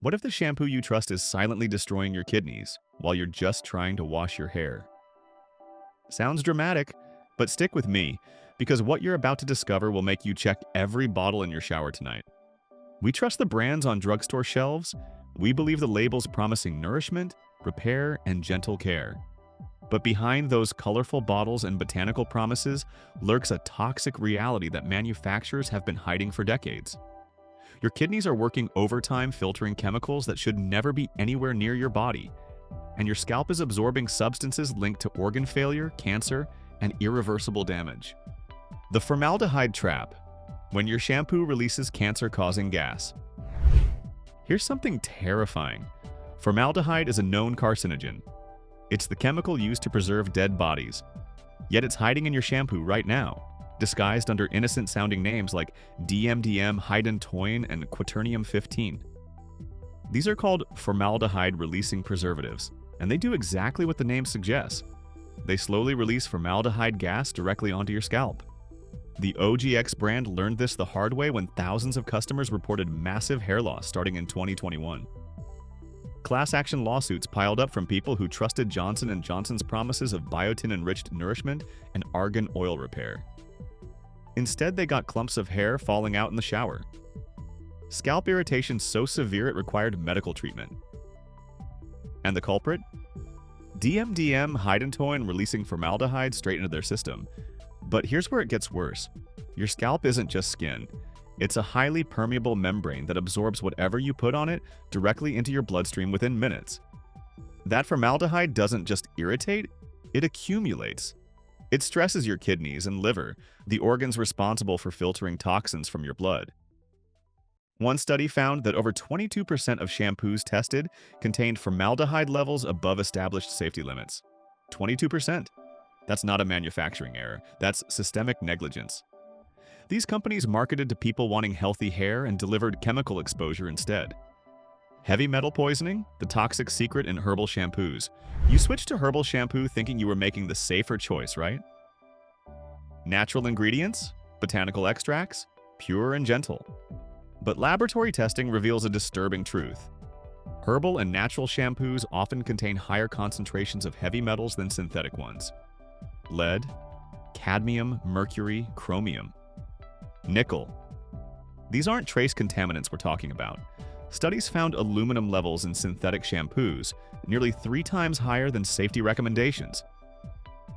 What if the shampoo you trust is silently destroying your kidneys while you're just trying to wash your hair? Sounds dramatic, but stick with me, because what you're about to discover will make you check every bottle in your shower tonight. We trust the brands on drugstore shelves. We believe the labels promising nourishment, repair, and gentle care. But behind those colorful bottles and botanical promises lurks a toxic reality that manufacturers have been hiding for decades. Your kidneys are working overtime filtering chemicals that should never be anywhere near your body, and your scalp is absorbing substances linked to organ failure, cancer, and irreversible damage. The formaldehyde trap, when your shampoo releases cancer-causing gas. Here's something terrifying. Formaldehyde is a known carcinogen. It's the chemical used to preserve dead bodies. Yet it's hiding in your shampoo right now, disguised under innocent-sounding names like DMDM, hydantoin, and quaternium-15. These are called formaldehyde-releasing preservatives, and they do exactly what the name suggests. They slowly release formaldehyde gas directly onto your scalp. The OGX brand learned this the hard way when thousands of customers reported massive hair loss starting in 2021. Class action lawsuits piled up from people who trusted Johnson & Johnson's promises of biotin-enriched nourishment and argan oil repair. Instead, they got clumps of hair falling out in the shower. Scalp irritation so severe it required medical treatment. And the culprit? DMDM hydantoin releasing formaldehyde straight into their system. But here's where it gets worse. Your scalp isn't just skin. It's a highly permeable membrane that absorbs whatever you put on it directly into your bloodstream within minutes. That formaldehyde doesn't just irritate, it accumulates. It stresses your kidneys and liver, the organs responsible for filtering toxins from your blood. One study found that over 22% of shampoos tested contained formaldehyde levels above established safety limits. 22%. That's not a manufacturing error, that's systemic negligence. These companies marketed to people wanting healthy hair and delivered chemical exposure instead. Heavy metal poisoning, the toxic secret in herbal shampoos. You switched to herbal shampoo thinking you were making the safer choice, right? Natural ingredients, botanical extracts, pure and gentle. But laboratory testing reveals a disturbing truth. Herbal and natural shampoos often contain higher concentrations of heavy metals than synthetic ones. Lead, cadmium, mercury, chromium, nickel. These aren't trace contaminants we're talking about. Studies found aluminum levels in synthetic shampoos nearly 3 times higher than safety recommendations.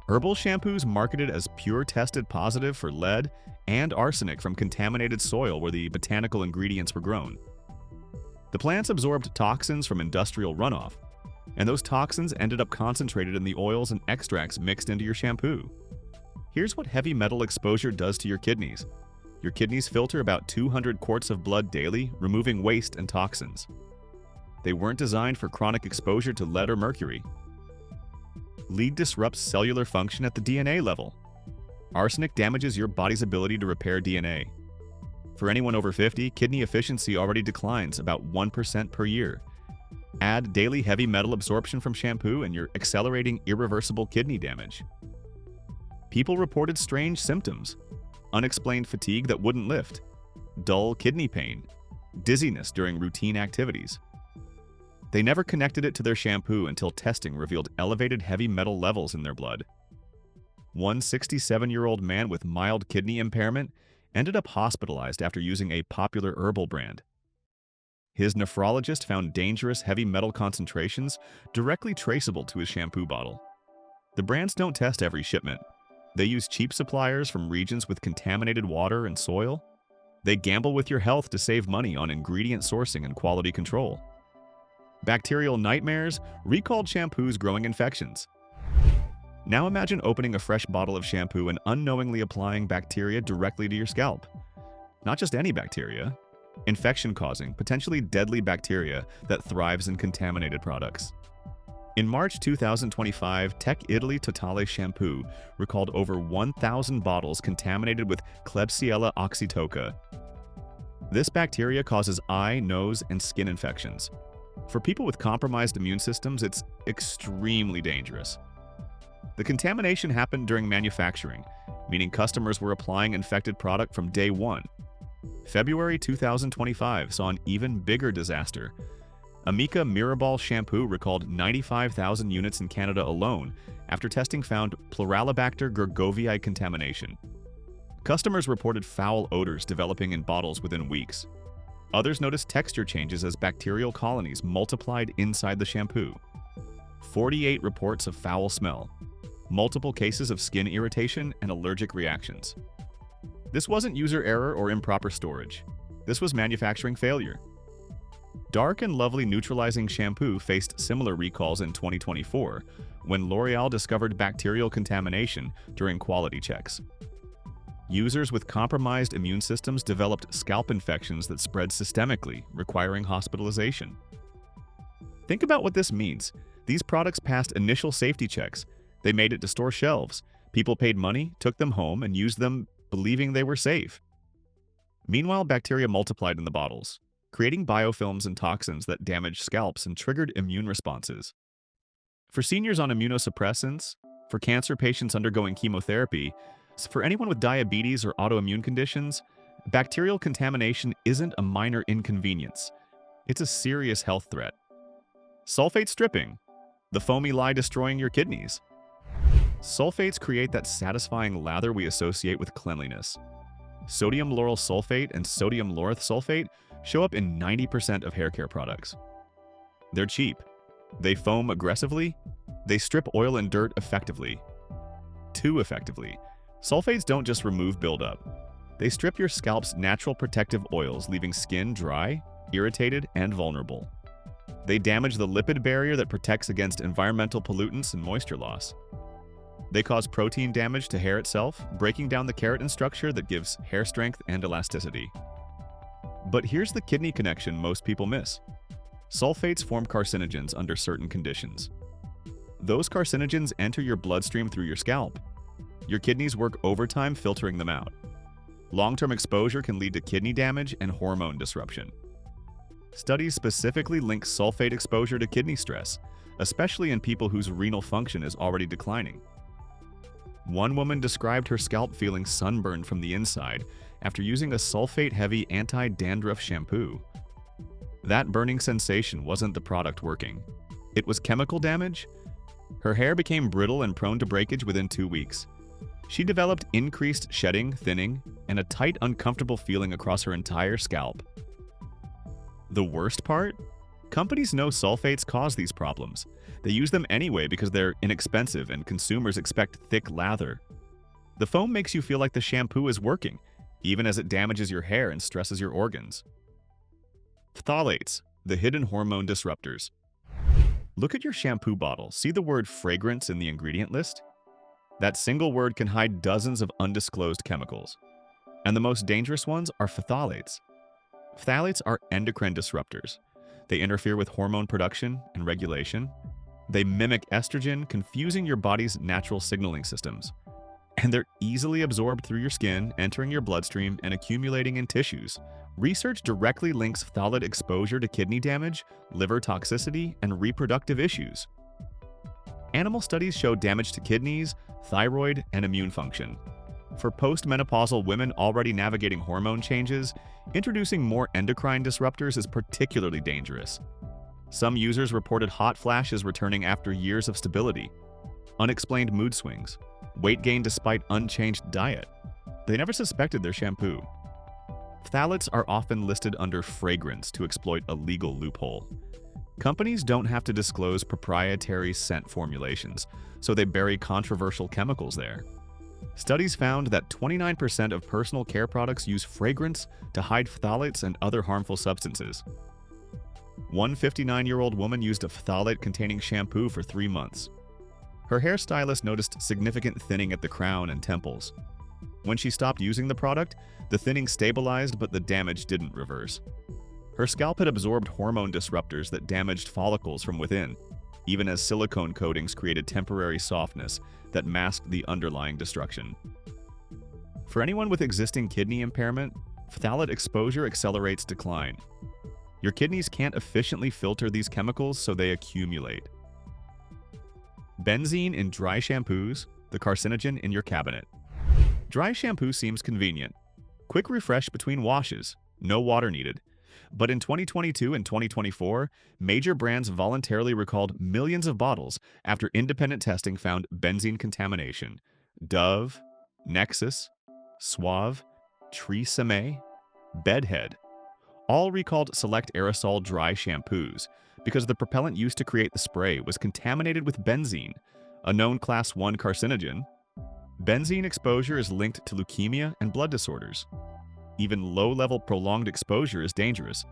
Herbal shampoos marketed as pure tested positive for lead and arsenic from contaminated soil where the botanical ingredients were grown. The plants absorbed toxins from industrial runoff, and those toxins ended up concentrated in the oils and extracts mixed into your shampoo. Here's what heavy metal exposure does to your kidneys. Your kidneys filter about 200 quarts of blood daily, removing waste and toxins. They weren't designed for chronic exposure to lead or mercury. Lead disrupts cellular function at the DNA level. Arsenic damages your body's ability to repair DNA. For anyone over 50, kidney efficiency already declines about 1% per year. Add daily heavy metal absorption from shampoo and you're accelerating irreversible kidney damage. People reported strange symptoms: unexplained fatigue that wouldn't lift, dull kidney pain, dizziness during routine activities. They never connected it to their shampoo until testing revealed elevated heavy metal levels in their blood. One 67-year-old man with mild kidney impairment ended up hospitalized after using a popular herbal brand. His nephrologist found dangerous heavy metal concentrations directly traceable to his shampoo bottle. The brands don't test every shipment. They use cheap suppliers from regions with contaminated water and soil. They gamble with your health to save money on ingredient sourcing and quality control. Bacterial nightmares, recalled shampoos growing infections. Now imagine opening a fresh bottle of shampoo and unknowingly applying bacteria directly to your scalp. Not just any bacteria, infection-causing, potentially deadly bacteria that thrives in contaminated products. In March 2025, Tech Italy Totale shampoo recalled over 1,000 bottles contaminated with Klebsiella oxytoca. This bacteria causes eye, nose, and skin infections. For people with compromised immune systems, it's extremely dangerous. The contamination happened during manufacturing, meaning customers were applying infected product from day one. February 2025 saw an even bigger disaster. Amika Mirabal shampoo recalled 95,000 units in Canada alone after testing found Pluralibacter gergovii contamination. Customers reported foul odors developing in bottles within weeks. Others noticed texture changes as bacterial colonies multiplied inside the shampoo. 48 reports of foul smell, multiple cases of skin irritation and allergic reactions. This wasn't user error or improper storage. This was manufacturing failure. Dark and Lovely Neutralizing Shampoo faced similar recalls in 2024 when L'Oreal discovered bacterial contamination during quality checks. Users with compromised immune systems developed scalp infections that spread systemically, requiring hospitalization. Think about what this means. These products passed initial safety checks. They made it to store shelves. People paid money, took them home, and used them believing they were safe. Meanwhile, bacteria multiplied in the bottles, creating biofilms and toxins that damaged scalps and triggered immune responses. For seniors on immunosuppressants, for cancer patients undergoing chemotherapy, for anyone with diabetes or autoimmune conditions, bacterial contamination isn't a minor inconvenience. It's a serious health threat. Sulfate stripping, the foamy lye destroying your kidneys. Sulfates create that satisfying lather we associate with cleanliness. Sodium lauryl sulfate and sodium lauryl sulfate show up in 90% of hair care products. They're cheap. They foam aggressively. They strip oil and dirt effectively. Too effectively. Sulfates don't just remove buildup. They strip your scalp's natural protective oils, leaving skin dry, irritated, and vulnerable. They damage the lipid barrier that protects against environmental pollutants and moisture loss. They cause protein damage to hair itself, breaking down the keratin structure that gives hair strength and elasticity. But here's the kidney connection most people miss. Sulfates form carcinogens under certain conditions. Those carcinogens enter your bloodstream through your scalp. Your kidneys work overtime filtering them out. Long-term exposure can lead to kidney damage and hormone disruption. Studies specifically link sulfate exposure to kidney stress, especially in people whose renal function is already declining. One woman described her scalp feeling sunburned from the inside after using a sulfate-heavy anti-dandruff shampoo. That burning sensation wasn't the product working. It was chemical damage. Her hair became brittle and prone to breakage within 2 weeks. She developed increased shedding, thinning, and a tight, uncomfortable feeling across her entire scalp. The worst part? Companies know sulfates cause these problems. They use them anyway because they're inexpensive and consumers expect thick lather. The foam makes you feel like the shampoo is working, even as it damages your hair and stresses your organs. Phthalates, the hidden hormone disruptors. Look at your shampoo bottle. See the word fragrance in the ingredient list? That single word can hide dozens of undisclosed chemicals. And the most dangerous ones are phthalates. Phthalates are endocrine disruptors. They interfere with hormone production and regulation. They mimic estrogen, confusing your body's natural signaling systems. And they're easily absorbed through your skin, entering your bloodstream, and accumulating in tissues. Research directly links phthalate exposure to kidney damage, liver toxicity, and reproductive issues. Animal studies show damage to kidneys, thyroid, and immune function. For postmenopausal women already navigating hormone changes, introducing more endocrine disruptors is particularly dangerous. Some users reported hot flashes returning after years of stability, unexplained mood swings, weight gain despite unchanged diet. They never suspected their shampoo. Phthalates are often listed under fragrance to exploit a legal loophole. Companies don't have to disclose proprietary scent formulations, so they bury controversial chemicals there. Studies found that 29% of personal care products use fragrance to hide phthalates and other harmful substances. One 59-year-old woman used a phthalate-containing shampoo for 3 months. Her hairstylist noticed significant thinning at the crown and temples. When she stopped using the product, the thinning stabilized, but the damage didn't reverse. Her scalp had absorbed hormone disruptors that damaged follicles from within, even as silicone coatings created temporary softness that masked the underlying destruction. For anyone with existing kidney impairment, phthalate exposure accelerates decline. Your kidneys can't efficiently filter these chemicals, so they accumulate. Benzene in dry shampoos, the carcinogen in your cabinet. Dry shampoo seems convenient. Quick refresh between washes, no water needed. But in 2022 and 2024, major brands voluntarily recalled millions of bottles after independent testing found benzene contamination. Dove, Nexus, Suave, Tresemme, Bedhead all recalled select aerosol dry shampoos because the propellant used to create the spray was contaminated with benzene, a known Class 1 carcinogen. Benzene exposure is linked to leukemia and blood disorders. Even low-level prolonged exposure is dangerous.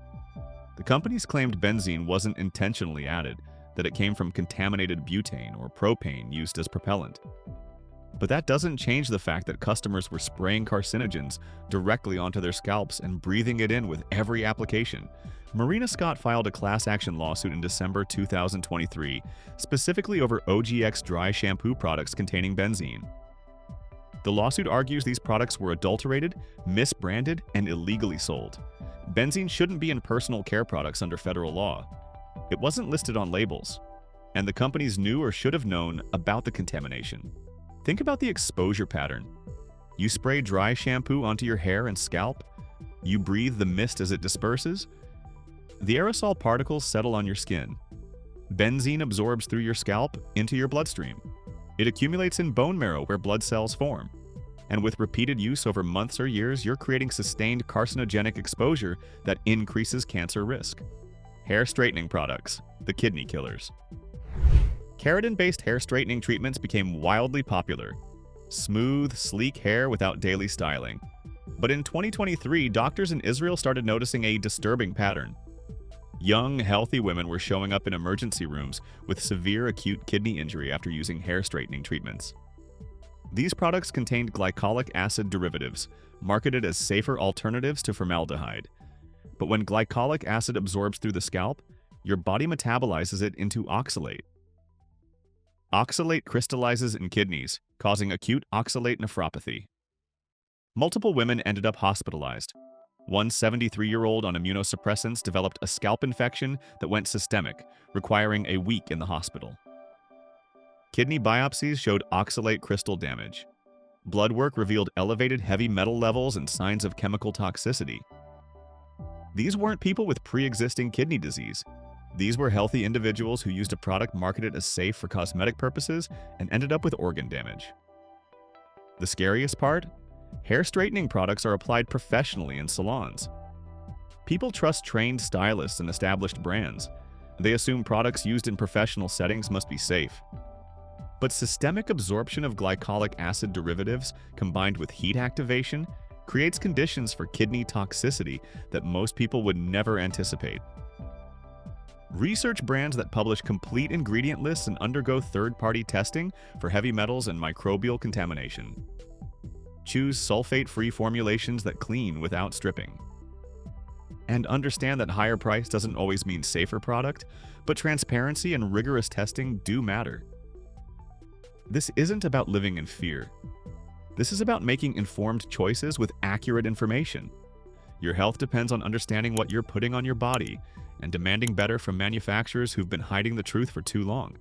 The companies claimed benzene wasn't intentionally added, that it came from contaminated butane or propane used as propellant. But that doesn't change the fact that customers were spraying carcinogens directly onto their scalps and breathing it in with every application. Marina Scott filed a class action lawsuit in December 2023, specifically over OGX dry shampoo products containing benzene. The lawsuit argues these products were adulterated, misbranded, and illegally sold. Benzene shouldn't be in personal care products under federal law. It wasn't listed on labels, and the companies knew or should have known about the contamination. Think about the exposure pattern. You spray dry shampoo onto your hair and scalp. You breathe the mist as it disperses. The aerosol particles settle on your skin. Benzene absorbs through your scalp into your bloodstream. It accumulates in bone marrow where blood cells form. And with repeated use over months or years, you're creating sustained carcinogenic exposure that increases cancer risk. Hair straightening products, the kidney killers. Keratin-based hair straightening treatments became wildly popular. Smooth, sleek hair without daily styling. But in 2023, doctors in Israel started noticing a disturbing pattern. Young, healthy women were showing up in emergency rooms with severe acute kidney injury after using hair straightening treatments. These products contained glycolic acid derivatives, marketed as safer alternatives to formaldehyde. But when glycolic acid absorbs through the scalp, your body metabolizes it into oxalate. Oxalate crystallizes in kidneys, causing acute oxalate nephropathy. Multiple women ended up hospitalized. One 73-year-old on immunosuppressants developed a scalp infection that went systemic, requiring a week in the hospital. Kidney biopsies showed oxalate crystal damage. Blood work revealed elevated heavy metal levels and signs of chemical toxicity. These weren't people with pre-existing kidney disease. These were healthy individuals who used a product marketed as safe for cosmetic purposes and ended up with organ damage. The scariest part? Hair straightening products are applied professionally in salons. People trust trained stylists and established brands. They assume products used in professional settings must be safe. But systemic absorption of glycolic acid derivatives combined with heat activation creates conditions for kidney toxicity that most people would never anticipate. Research brands that publish complete ingredient lists and undergo third-party testing for heavy metals and microbial contamination. Choose sulfate-free formulations that clean without stripping. And understand that higher price doesn't always mean safer product, but transparency and rigorous testing do matter. This isn't about living in fear. This is about making informed choices with accurate information. Your health depends on understanding what you're putting on your body and demanding better from manufacturers who've been hiding the truth for too long.